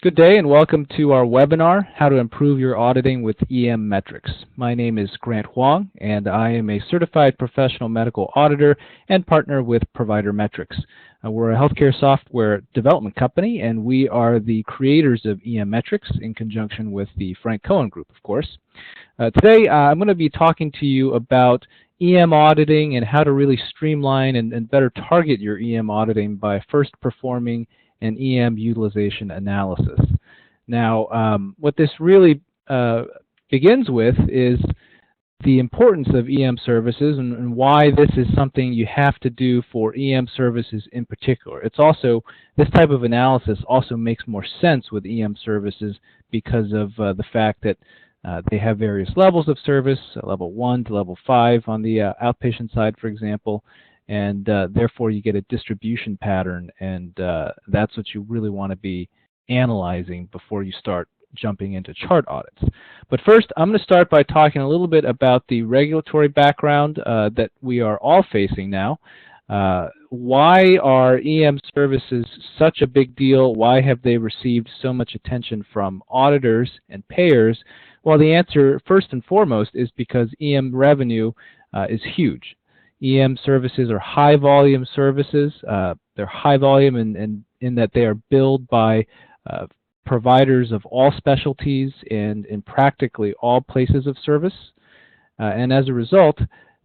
Good day and welcome to our webinar, How to Improve Your Auditing with EM Metrics. My name is Grant Huang and I am a certified professional medical auditor and partner with Provider Metrics. We're a healthcare software development company and we are the creators of EM Metrics in conjunction with the Frank Cohen Group, of course. Today I'm going to be talking to you about EM auditing and how to really streamline and better target your EM auditing by first performing an EM utilization analysis. Now, what this really begins with is the importance of EM services and why this is something you have to do for EM services in particular. It's also, this type of analysis also makes more sense with EM services because of the fact that they have various levels of service, level 1 to level 5 on the outpatient side, for example, and therefore you get a distribution pattern, and that's what you really want to be analyzing before you start jumping into chart audits. But first, I'm going to start by talking a little bit about the regulatory background that we are all facing now. Why are EM services such a big deal? Why have they received so much attention from auditors and payers? Well, the answer, first and foremost, is because EM revenue is huge. EM services are high volume services. They're high volume in that they are billed by providers of all specialties and in practically all places of service. And as a result,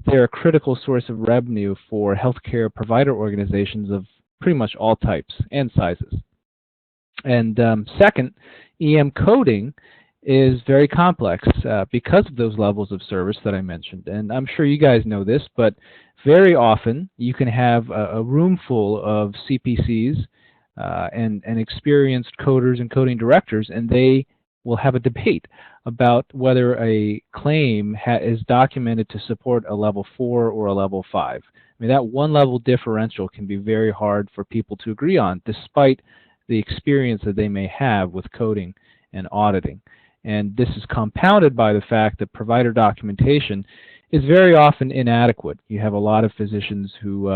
they're a critical source of revenue for healthcare provider organizations of pretty much all types and sizes. And second, EM coding is very complex because of those levels of service that I mentioned. And I'm sure you guys know this, but very often you can have a room full of CPCs and experienced coders and coding directors, and they will have a debate about whether a claim is documented to support a level 4 or a level 5. I mean, that one level differential can be very hard for people to agree on, despite the experience that they may have with coding and auditing. And this is compounded by the fact that provider documentation is very often inadequate. You have a lot of physicians who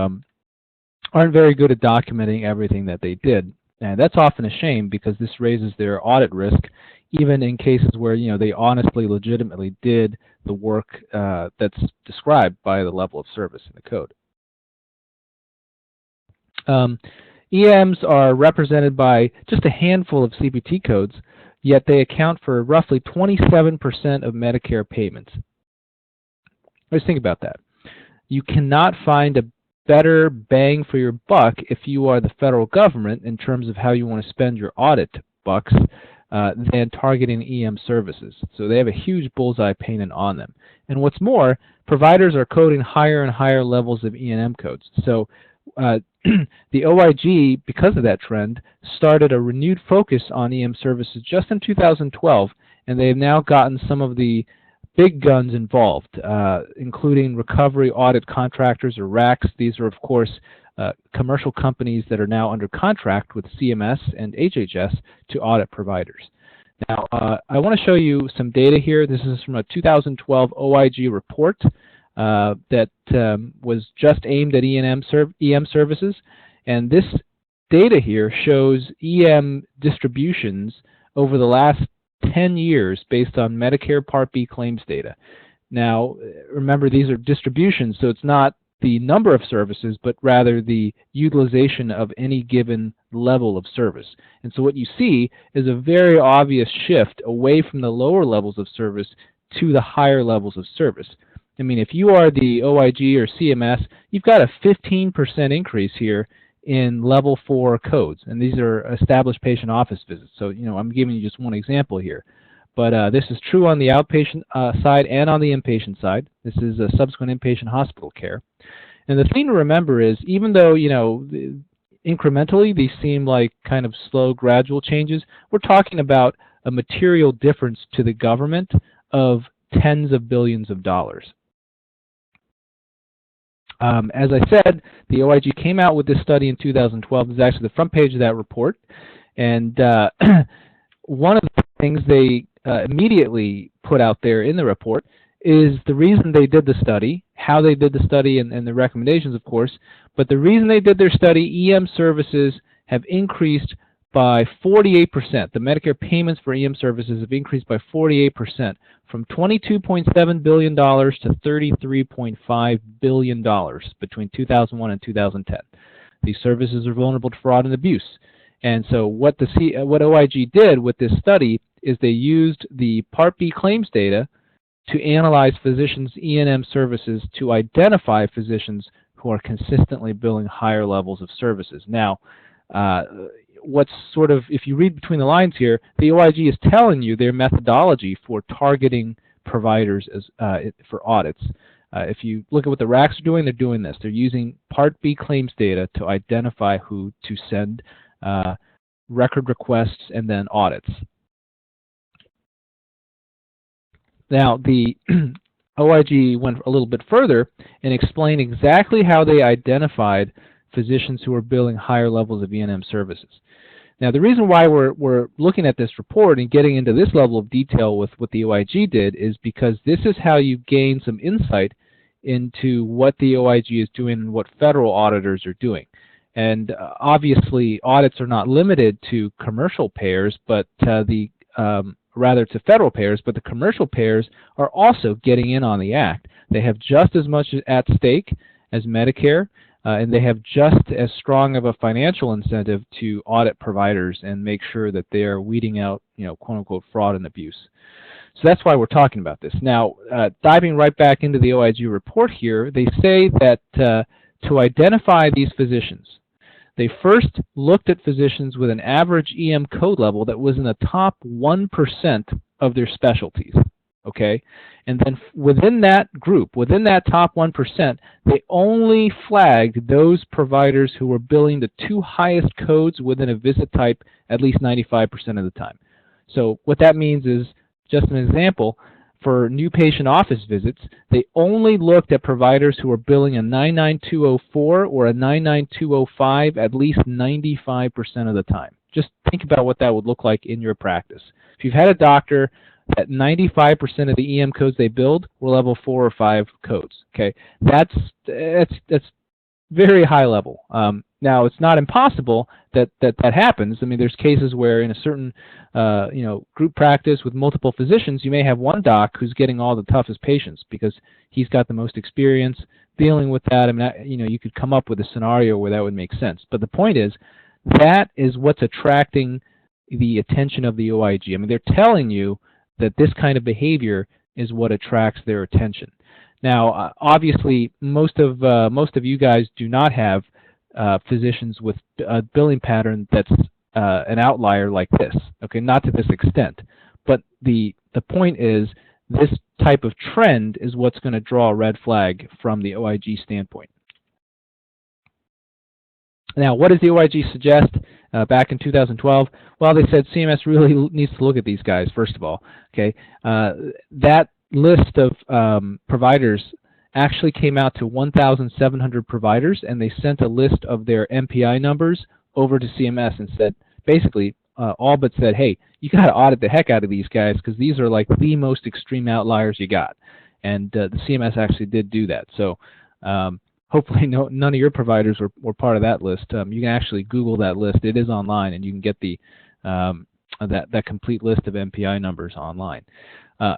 aren't very good at documenting everything that they did. And that's often a shame because this raises their audit risk, even in cases where they honestly, legitimately did the work that's described by the level of service in the code. EMs are represented by just a handful of CPT codes, yet they account for roughly 27% of Medicare payments. Let's think about that. You cannot find a better bang for your buck if you are the federal government in terms of how you want to spend your audit bucks than targeting EM services. So they have a huge bullseye painted on them. And what's more, providers are coding higher and higher levels of E&M codes. So the OIG, because of that trend, started a renewed focus on EM services just in 2012, and they've now gotten some of the big guns involved, including recovery audit contractors, or RACs. These are, of course, commercial companies that are now under contract with CMS and HHS to audit providers. Now, I want to show you some data here. This is from a 2012 OIG report that was just aimed at EM services. And this data here shows EM distributions over the last 10 years based on Medicare Part B claims data. Now, remember, these are distributions, so it's not the number of services, but rather the utilization of any given level of service. And so what you see is a very obvious shift away from the lower levels of service to the higher levels of service. I mean, if you are the OIG or CMS, you've got a 15% increase here in level 4 codes, and these are established patient office visits. So, I'm giving you just one example here. But this is true on the outpatient side and on the inpatient side. This is a subsequent inpatient hospital care. And the thing to remember is, even though, incrementally these seem like kind of slow, gradual changes, we're talking about a material difference to the government of tens of billions of dollars. As I said, the OIG came out with this study in 2012. This is actually the front page of that report. And one of the things they immediately put out there in the report is the reason they did the study, how they did the study, and the recommendations, of course. But the reason they did their study, EM services have increased by 48%. The Medicare payments for EM services have increased by 48%, from $22.7 billion to $33.5 billion between 2001 and 2010. These services are vulnerable to fraud and abuse. And so what OIG did with this study is they used the Part B claims data to analyze physicians' E&M services to identify physicians who are consistently billing higher levels of services. Now, what's sort of, if you read between the lines here, the OIG is telling you their methodology for targeting providers as, for audits. If you look at what the RACs are doing, they're doing this. They're using Part B claims data to identify who to send record requests and then audits. Now, the OIG went a little bit further and explained exactly how they identified physicians who are billing higher levels of E&M services. Now, the reason why we're looking at this report and getting into this level of detail with what the OIG did is because this is how you gain some insight into what the OIG is doing and what federal auditors are doing. And obviously, audits are not limited to commercial payers, but rather to federal payers, but the commercial payers are also getting in on the act. They have just as much at stake as Medicare, and they have just as strong of a financial incentive to audit providers and make sure that they are weeding out, quote-unquote, fraud and abuse. So that's why we're talking about this. Now, diving right back into the OIG report here, they say that to identify these physicians, they first looked at physicians with an average EM code level that was in the top 1% of their specialties, okay? And then within that group, within that top 1%, they only flagged those providers who were billing the two highest codes within a visit type at least 95% of the time. So what that means is, just an example, for new patient office visits, they only looked at providers who were billing a 99204 or a 99205 at least 95% of the time. Just think about what that would look like in your practice. If you've had a doctor that 95% of the EM codes they billed were level 4 or 5 codes, okay, that's very high level. Now, it's not impossible that happens. I mean, there's cases where in a certain group practice with multiple physicians, you may have one doc who's getting all the toughest patients because he's got the most experience dealing with that. I mean, you could come up with a scenario where that would make sense. But the point is, that is what's attracting the attention of the OIG. I mean, they're telling you that this kind of behavior is what attracts their attention. Now, obviously, most of you guys do not have physicians with a billing pattern that's an outlier like this. Okay, not to this extent, but the point is this type of trend is what's going to draw a red flag from the OIG standpoint. Now, what does the OIG suggest back in 2012? Well, they said CMS really needs to look at these guys, first of all. Okay, that list of providers actually came out to 1,700 providers, and they sent a list of their MPI numbers over to CMS and said, basically, all but said, hey, you got to audit the heck out of these guys because these are like the most extreme outliers you got. And the CMS actually did do that. So hopefully none of your providers were part of that list. You can actually Google that list. It is online, and you can get the that complete list of MPI numbers online.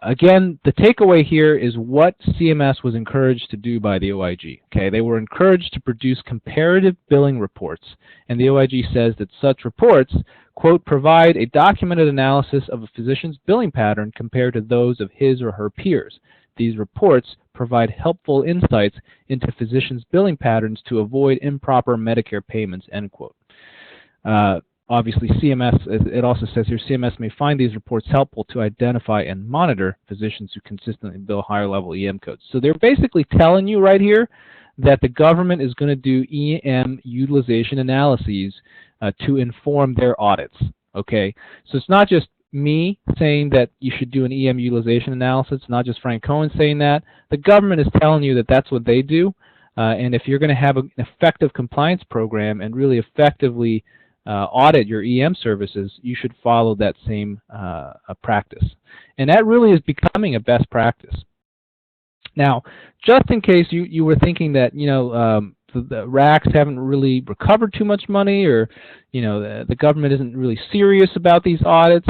Again, the takeaway here is what CMS was encouraged to do by the OIG. Okay, they were encouraged to produce comparative billing reports, and the OIG says that such reports, quote, provide a documented analysis of a physician's billing pattern compared to those of his or her peers. These reports provide helpful insights into physicians' billing patterns to avoid improper Medicare payments, end quote. Obviously, CMS, it also says here, CMS may find these reports helpful to identify and monitor physicians who consistently bill higher level EM codes. So they're basically telling you right here that the government is going to do EM utilization analyses to inform their audits. Okay, so it's not just me saying that you should do an EM utilization analysis. It's not just Frank Cohen saying that. The government is telling you that that's what they do. And if you're going to have an effective compliance program and really effectively audit your EM services, you should follow that same practice. And that really is becoming a best practice. Now, just in case you were thinking that, the RACs haven't really recovered too much money, or the government isn't really serious about these audits,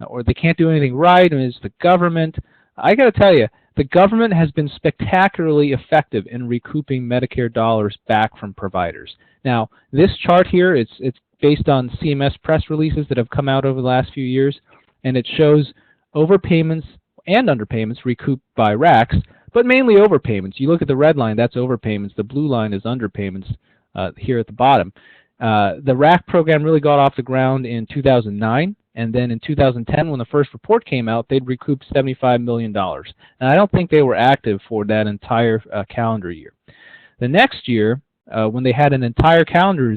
or they can't do anything right, and it's the government. I got to tell you, the government has been spectacularly effective in recouping Medicare dollars back from providers. Now, this chart here, it's based on CMS press releases that have come out over the last few years, and it shows overpayments and underpayments recouped by RACs, but mainly overpayments. You look at the red line, that's overpayments. The blue line is underpayments here at the bottom. The RAC program really got off the ground in 2009, and then in 2010, when the first report came out, they'd recouped $75 million. And I don't think they were active for that entire calendar year. The next year, when they had an entire calendar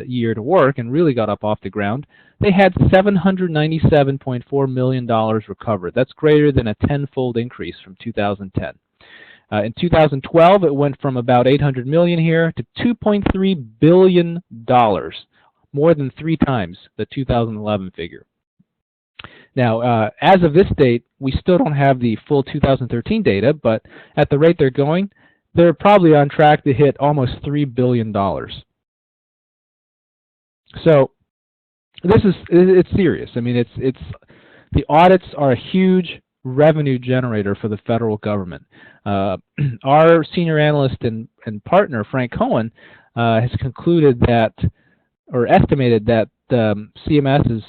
year to work and really got up off the ground, they had $797.4 million recovered. That's greater than a tenfold increase from 2010. In 2012, it went from about $800 million here to $2.3 billion, more than 3 times the 2011 figure. Now, as of this date, we still don't have the full 2013 data, but at the rate they're going, they're probably on track to hit almost $3 billion. So it's serious. I mean, the audits are a huge revenue generator for the federal government. Our senior analyst and partner, Frank Cohen, has concluded that, or estimated that CMS's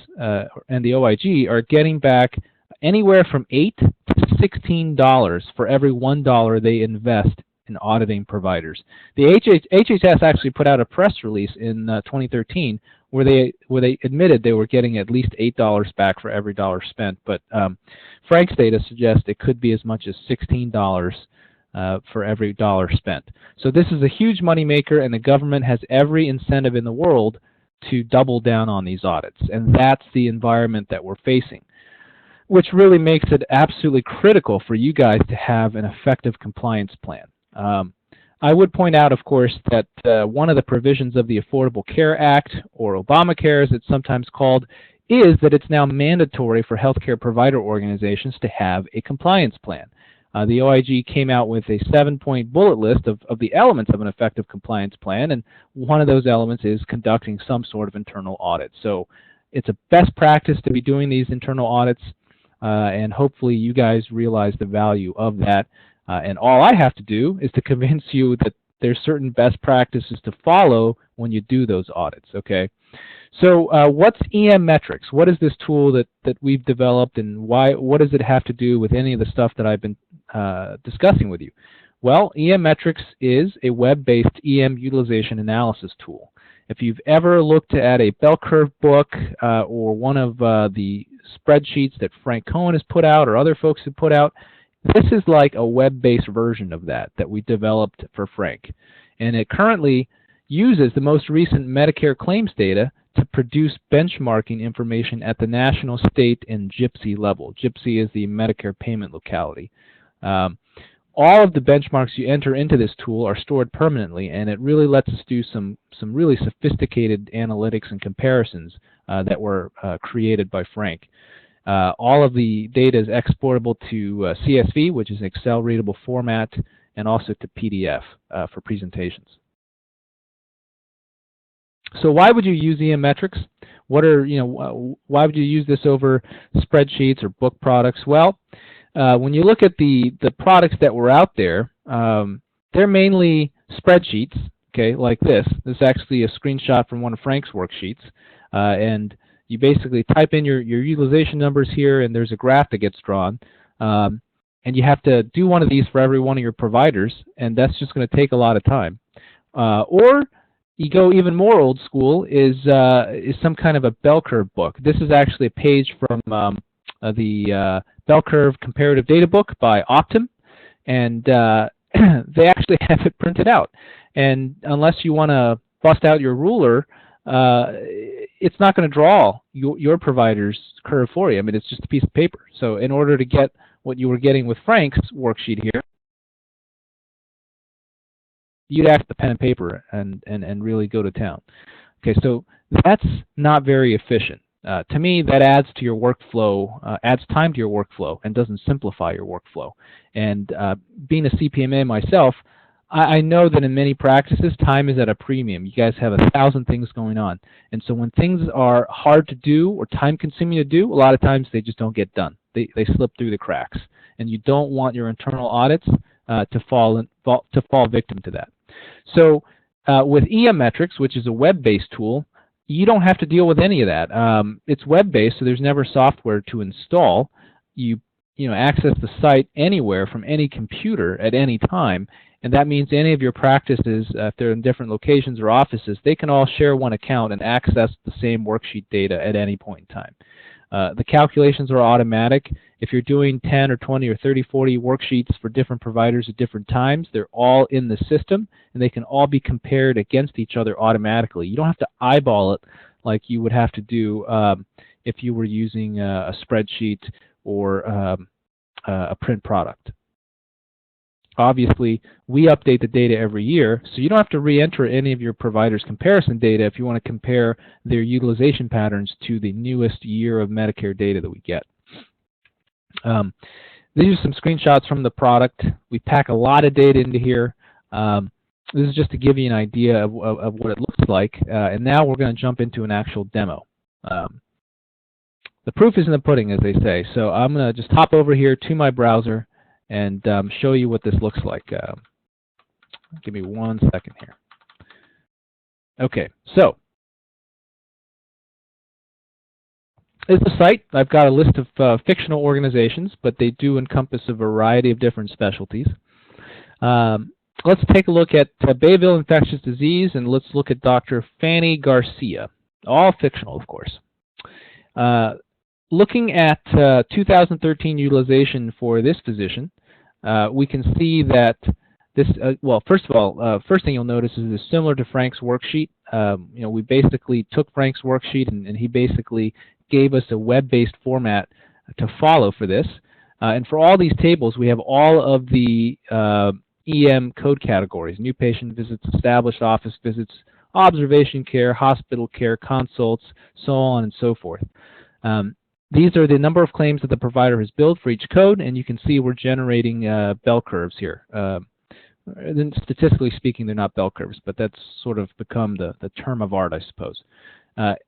and the OIG are getting back anywhere from $8 to $16 for every $1 they invest in auditing providers. The HHS actually put out a press release in 2013 where they admitted they were getting at least $8 back for every dollar spent, but Frank's data suggests it could be as much as $16 for every dollar spent. So this is a huge moneymaker, and the government has every incentive in the world to double down on these audits, and that's the environment that we're facing, which really makes it absolutely critical for you guys to have an effective compliance plan. I would point out, of course, that one of the provisions of the Affordable Care Act, or Obamacare as it's sometimes called, is that it's now mandatory for healthcare provider organizations to have a compliance plan. The OIG came out with a 7-point bullet list of the elements of an effective compliance plan, and one of those elements is conducting some sort of internal audit. So it's a best practice to be doing these internal audits, and hopefully you guys realize the value of that. And all I have to do is to convince you that there's certain best practices to follow when you do those audits, okay? So what's EM Metrics? What is this tool that we've developed, and what does it have to do with any of the stuff that I've been discussing with you? Well, EM Metrics is a web-based EM utilization analysis tool. If you've ever looked at a bell curve book or one of the spreadsheets that Frank Cohen has put out or other folks have put out, this is like a web-based version of that we developed for Frank. And it currently uses the most recent Medicare claims data to produce benchmarking information at the national, state, and GPCI level. GPCI is the Medicare payment locality. All of the benchmarks you enter into this tool are stored permanently, and it really lets us do some really sophisticated analytics and comparisons that were created by Frank. All of the data is exportable to CSV, which is an Excel readable format, and also to PDF for presentations. So why would you use EM Metrics? Why would you use this over spreadsheets or book products? Well, when you look at the products that were out there, they're mainly spreadsheets, okay, like this. This is actually a screenshot from one of Frank's worksheets, and you basically type in your utilization numbers here, and there's a graph that gets drawn. And you have to do one of these for every one of your providers, and that's just going to take a lot of time. Or you go even more old school, is some kind of a bell curve book. This is actually a page from the Bell Curve Comparative Data Book by Optum, and they actually have it printed out. And unless you want to bust out your ruler, it's not going to draw your provider's curve for you. I mean, it's just a piece of paper. So in order to get what you were getting with Frank's worksheet here, you'd have to pen and paper and really go to town. Okay, so that's not very efficient. To me, that adds to your workflow, adds time to your workflow, and doesn't simplify your workflow. And being a CPMA myself, I know that in many practices, time is at a premium. You guys have 1,000 things going on. And so when things are hard to do or time-consuming to do, a lot of times they just don't get done. They slip through the cracks. And you don't want your internal audits to fall victim to that. So with EM Metrics, which is a web-based tool, you don't have to deal with any of that. It's web-based, so there's never software to install. You access the site anywhere from any computer at any time, and that means any of your practices, if they're in different locations or offices, they can all share one account and access the same worksheet data at any point in time. The calculations are automatic. If you're doing 10 or 20 or 30, 40 worksheets for different providers at different times, they're all in the system, and they can all be compared against each other automatically. You don't have to eyeball it like you would have to do if you were using a spreadsheet or a print product. Obviously, we update the data every year, so you don't have to re-enter any of your providers' comparison data if you want to compare their utilization patterns to the newest year of Medicare data that we get. These are some screenshots from the product. We pack a lot of data into here. This is just to give you an idea of what it looks like, and now we're going to jump into an actual demo. The proof is in the pudding, as they say, so I'm going to just hop over here to my browser and show you what this looks like. Give me 1 second here. Okay, so it's a site. I've got a list of fictional organizations, but they do encompass a variety of different specialties. Let's take a look at Bayville Infectious Disease, and let's look at Dr. Fanny Garcia. All fictional, of course. Looking at 2013 utilization for this physician, we can see that this, well, first of all, first thing you'll notice is it's similar to Frank's worksheet. We basically took Frank's worksheet and he basically gave us a web-based format to follow for this. And for all these tables, we have all of the EM code categories: new patient visits, established office visits, observation care, hospital care, consults, so on and so forth. These are the number of claims that the provider has billed for each code, and you can see we're generating bell curves here. Statistically speaking, they're not bell curves, but that's sort of become the term of art, I suppose.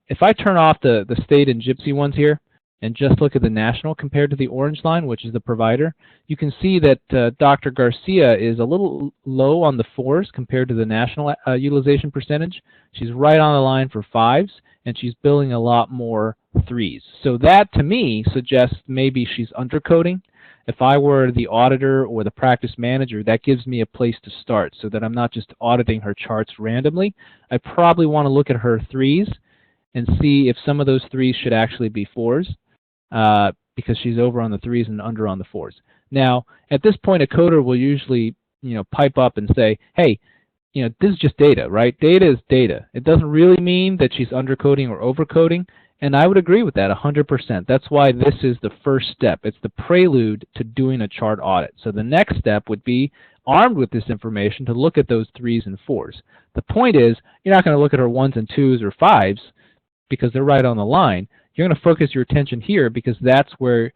If I turn off the state and gypsy ones here, and just look at the national compared to the orange line, which is the provider, you can see that Dr. Garcia is a little low on the 4s compared to the national utilization percentage. She's right on the line for 5s, and she's billing a lot more 3s. So that, to me, suggests maybe she's undercoding. If I were the auditor or the practice manager, that gives me a place to start so that I'm not just auditing her charts randomly. I probably want to look at her 3s and see if some of those 3s should actually be 4s. Because she's over on the 3s and under on the 4s. Now, at this point, a coder will usually, pipe up and say, hey, this is just data, right? Data is data. It doesn't really mean that she's undercoding or overcoding, and I would agree with that 100%. That's why this is the first step. It's the prelude to doing a chart audit. So the next step would be, armed with this information, to look at those 3s and 4s. The point is, you're not going to look at her 1s and 2s or 5s because they're right on the line. You're going to focus your attention here because that's where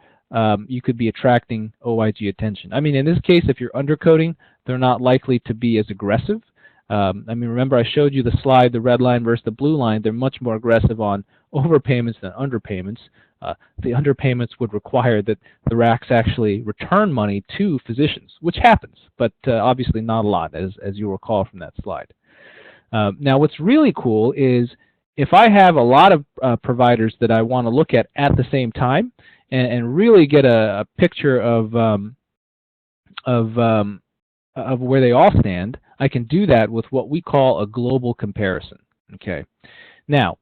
you could be attracting OIG attention. I mean, in this case, if you're undercoding, they're not likely to be as aggressive. Remember I showed you the slide, the red line versus the blue line. They're much more aggressive on overpayments than underpayments. The underpayments would require that the RACs actually return money to physicians, which happens, but obviously not a lot, as you recall from that slide. Now, what's really cool is if I have a lot of providers that I want to look at the same time and really get a picture of where they all stand, I can do that with what we call a global comparison. Okay. Now,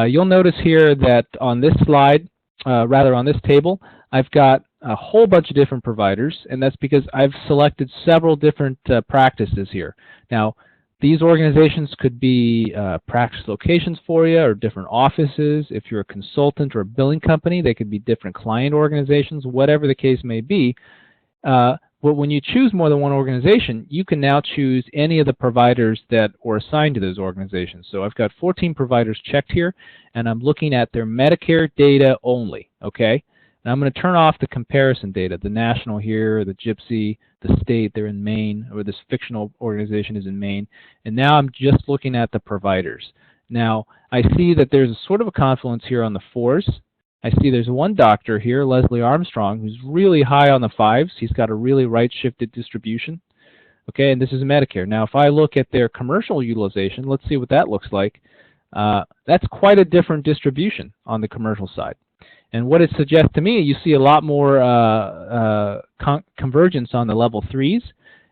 you'll notice here that on this slide, on this table, I've got a whole bunch of different providers, and that's because I've selected several different practices here. Now, these organizations could be practice locations for you or different offices. If you're a consultant or a billing company, they could be different client organizations, whatever the case may be. But when you choose more than one organization, you can now choose any of the providers that were assigned to those organizations. So I've got 14 providers checked here, and I'm looking at their Medicare data only, okay? And I'm going to turn off the comparison data, the national here, the gypsy, the state, they're in Maine, or this fictional organization is in Maine. And now I'm just looking at the providers. Now, I see that there's a sort of a confluence here on the 4s. I see there's one doctor here, Leslie Armstrong, who's really high on the 5s. He's got a really right-shifted distribution. Okay, and this is Medicare. Now, if I look at their commercial utilization, let's see what that looks like. That's quite a different distribution on the commercial side. And what it suggests to me, you see a lot more convergence on the level 3s.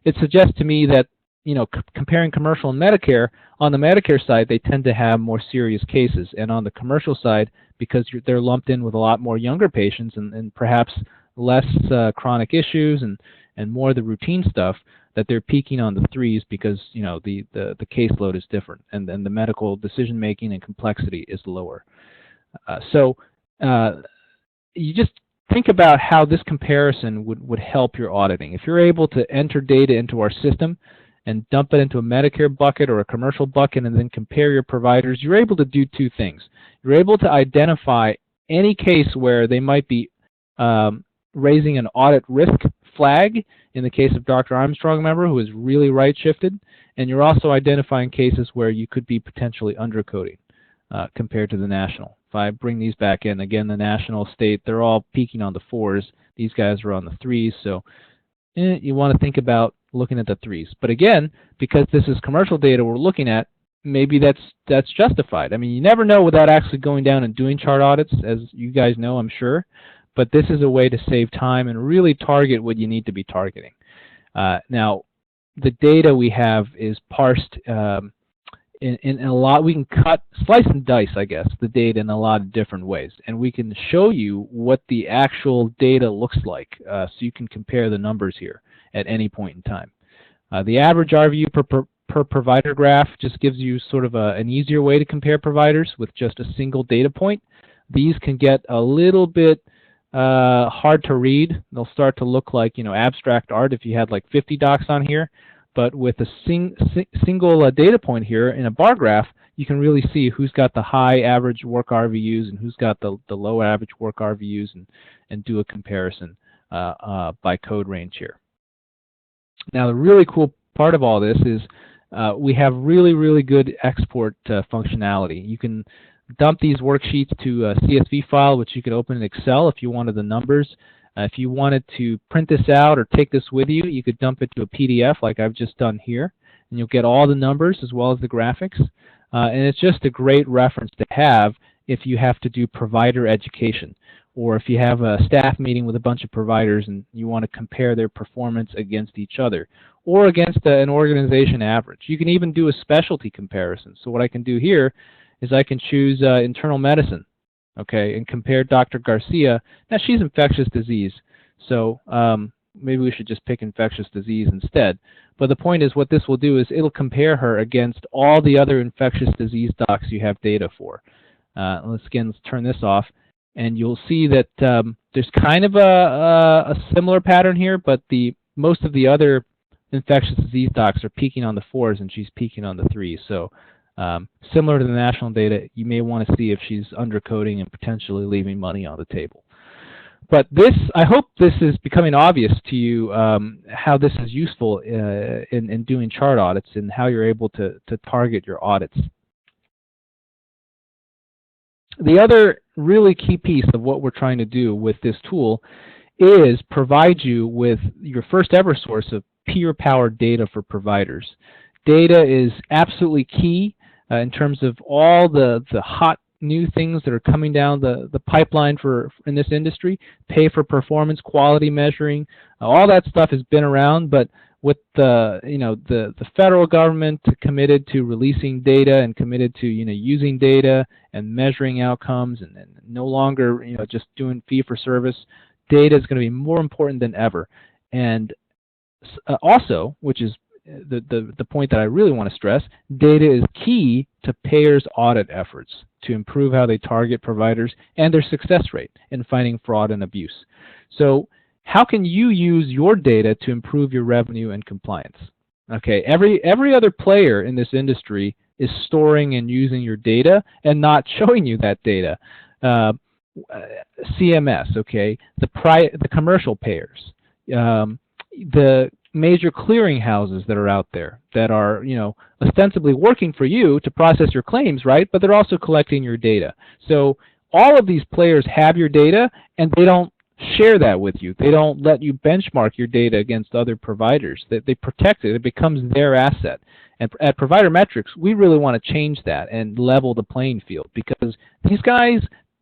It suggests to me that, you know, comparing commercial and Medicare, on the Medicare side, they tend to have more serious cases. And on the commercial side, because they're lumped in with a lot more younger patients and perhaps less chronic issues and more of the routine stuff, that they're peaking on the 3s because, you know, the caseload is different and the medical decision making and complexity is lower. You just think about how this comparison would help your auditing. If you're able to enter data into our system and dump it into a Medicare bucket or a commercial bucket and then compare your providers, you're able to do two things. You're able to identify any case where they might be raising an audit risk flag, in the case of Dr. Armstrong, member, who is really right-shifted, and you're also identifying cases where you could be potentially undercoding compared to the national. If I bring these back in, again, the national, state, they're all peaking on the 4s. These guys are on the 3s, so you want to think about looking at the 3s. But again, because this is commercial data we're looking at, maybe that's justified. I mean, you never know without actually going down and doing chart audits, as you guys know, I'm sure. But this is a way to save time and really target what you need to be targeting. Now, the data we have is parsed in a lot. We can slice and dice, I guess, the data in a lot of different ways. And we can show you what the actual data looks like so you can compare the numbers here at any point in time. The average RVU per provider graph just gives you sort of an easier way to compare providers with just a single data point. These can get a little bit hard to read. They'll start to look like, you know, abstract art if you had like 50 docs on here. But with a single data point here in a bar graph, you can really see who's got the high average work RVUs and who's got the low average work RVUs and do a comparison by code range here. Now, the really cool part of all this is we have really good export functionality. You can dump these worksheets to a CSV file, which you could open in Excel if you wanted the numbers. If you wanted to print this out or take this with you, you could dump it to a PDF like I've just done here, and you'll get all the numbers as well as the graphics. And it's just a great reference to have if you have to do provider education, or if you have a staff meeting with a bunch of providers and you want to compare their performance against each other, or against an organization average. You can even do a specialty comparison. So what I can do here is I can choose internal medicine, okay, and compare Dr. Garcia. Now, she's infectious disease, so maybe we should just pick infectious disease instead. But the point is, what this will do is it'll compare her against all the other infectious disease docs you have data for. Let's turn this off, and you'll see that there's kind of a similar pattern here, but most of the other infectious disease docs are peaking on the 4s, and she's peaking on the 3s. So similar to the national data, you may want to see if she's undercoding and potentially leaving money on the table. But I hope this is becoming obvious to you how this is useful in doing chart audits and how you're able to target your audits. The other really key piece of what we're trying to do with this tool is provide you with your first ever source of peer-powered data for providers. Data is absolutely key in terms of all the hot new things that are coming down the pipeline in this industry. Pay for performance, quality measuring, all that stuff has been around, but with the federal government committed to releasing data and committed to using data and measuring outcomes and no longer just doing fee for service, data is going to be more important than ever. And also, which is the point that I really want to stress, data is key to payers' audit efforts to improve how they target providers and their success rate in fighting fraud and abuse. So how can you use your data to improve your revenue and compliance? Okay, every other player in this industry is storing and using your data and not showing you that data. CMS, okay, the commercial payers, the major clearinghouses that are out there that are, ostensibly working for you to process your claims, right? But they're also collecting your data. So all of these players have your data, and they don't share that with you. They don't let you benchmark your data against other providers. They protect it. It becomes their asset. And at Provider Metrics, we really want to change that and level the playing field, because these guys,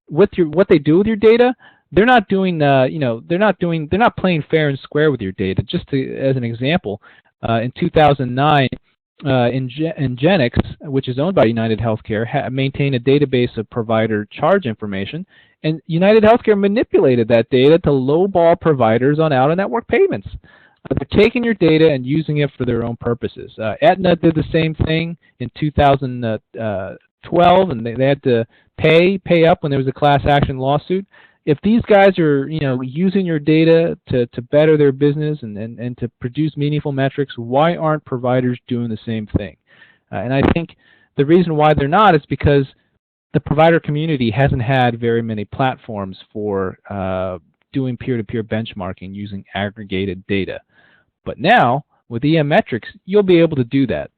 with what they do with your data, they're not doing, they're not playing fair and square with your data. Just as an example, in 2009, Ingenix, which is owned by United Healthcare, maintained a database of provider charge information, and United Healthcare manipulated that data to lowball providers on out-of-network payments. They're taking your data and using it for their own purposes. Aetna did the same thing in 2012, and they had to pay up when there was a class action lawsuit. If these guys are, using your data to better their business and to produce meaningful metrics, why aren't providers doing the same thing? And I think the reason why they're not is because the provider community hasn't had very many platforms for doing peer-to-peer benchmarking using aggregated data. But now, with EM Metrics, you'll be able to do that.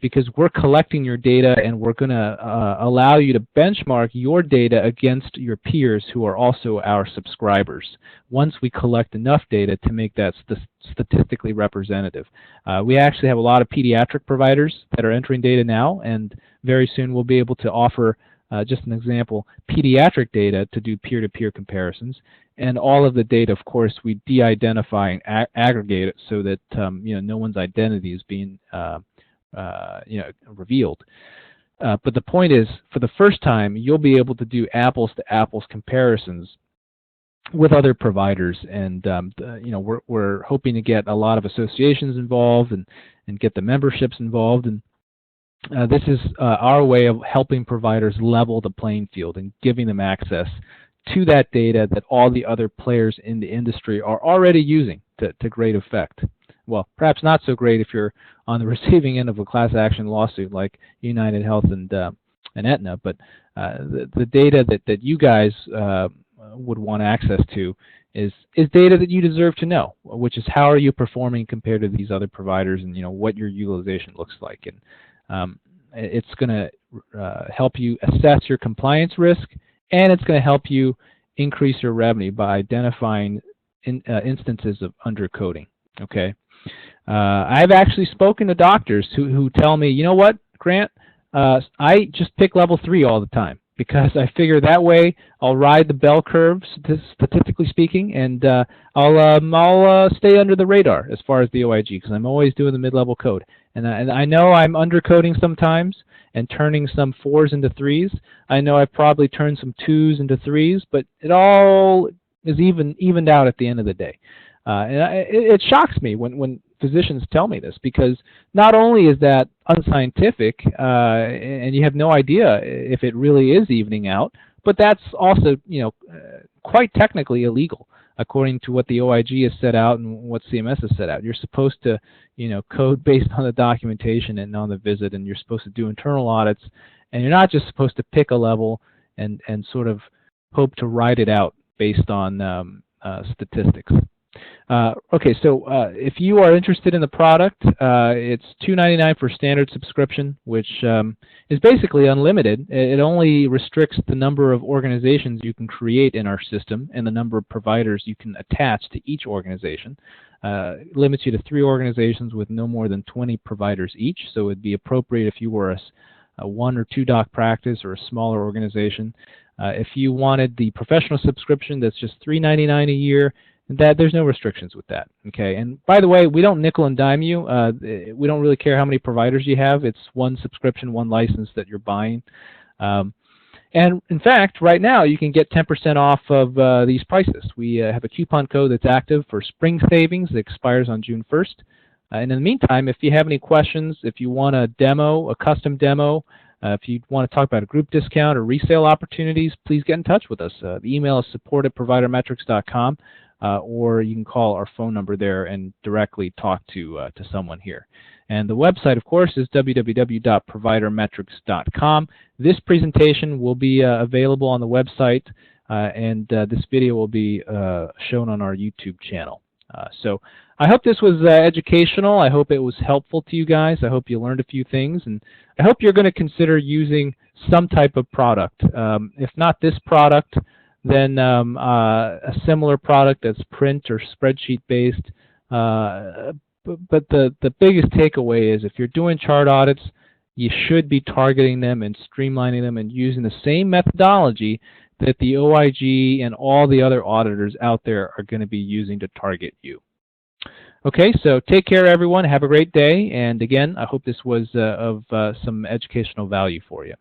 Because we're collecting your data, and we're going to allow you to benchmark your data against your peers who are also our subscribers, once we collect enough data to make that statistically representative. We actually have a lot of pediatric providers that are entering data now, and very soon we'll be able to offer, just an example, pediatric data to do peer-to-peer comparisons. And all of the data, of course, we de-identify and aggregate it so that no one's identity is being revealed. But the point is, for the first time, you'll be able to do apples-to-apples comparisons with other providers, and we're hoping to get a lot of associations involved and get the memberships involved, and this is our way of helping providers level the playing field and giving them access to that data that all the other players in the industry are already using to great effect. Well, perhaps not so great if you're on the receiving end of a class action lawsuit like United Health and Aetna, but the data that you guys would want access to is data that you deserve to know, which is how are you performing compared to these other providers, and what your utilization looks like. And it's going to help you assess your compliance risk, and it's going to help you increase your revenue by identifying instances of undercoding. Okay. I've actually spoken to doctors who tell me, you know what, Grant, I just pick level 3 all the time, because I figure that way I'll ride the bell curve, statistically speaking, and I'll stay under the radar as far as the OIG, because I'm always doing the mid-level code. And I know I'm undercoding sometimes and turning some 4s into 3s. I know I've probably turned some 2s into 3s, but it all is evened out at the end of the day. And it shocks me when physicians tell me this, because not only is that unscientific, and you have no idea if it really is evening out, but that's also, quite technically illegal, according to what the OIG has set out and what CMS has set out. You're supposed to, code based on the documentation and on the visit, and you're supposed to do internal audits, and you're not just supposed to pick a level and sort of hope to ride it out based on statistics. Okay, so if you are interested in the product, it's $2.99 for standard subscription, which is basically unlimited. It only restricts the number of organizations you can create in our system and the number of providers you can attach to each organization. It limits you to 3 organizations with no more than 20 providers each, so it would be appropriate if you were a 1 or 2 doc practice or a smaller organization. If you wanted the professional subscription, that's just $3.99 a year. There's no restrictions with that. Okay, and by the way, we don't nickel and dime you. We don't really care how many providers you have. It's one subscription, one license that you're buying. And in fact, right now you can get 10% off of these prices. We have a coupon code that's active for spring savings that expires on June 1st. And in the meantime, if you have any questions, if you want a demo, a custom demo, if you want to talk about a group discount or resale opportunities, please get in touch with us. The email is support@providermetrics.com. Or you can call our phone number there and directly talk to someone here. And the website, of course, is www.providermetrics.com. This presentation will be available on the website and this video will be shown on our YouTube channel. So I hope this was educational. I hope it was helpful to you guys. I hope you learned a few things, and I hope you're going to consider using some type of product. If not this product, then a similar product that's print or spreadsheet based. But the biggest takeaway is if you're doing chart audits, you should be targeting them and streamlining them and using the same methodology that the OIG and all the other auditors out there are going to be using to target you. Okay, so take care, everyone. Have a great day. And again, I hope this was of some educational value for you.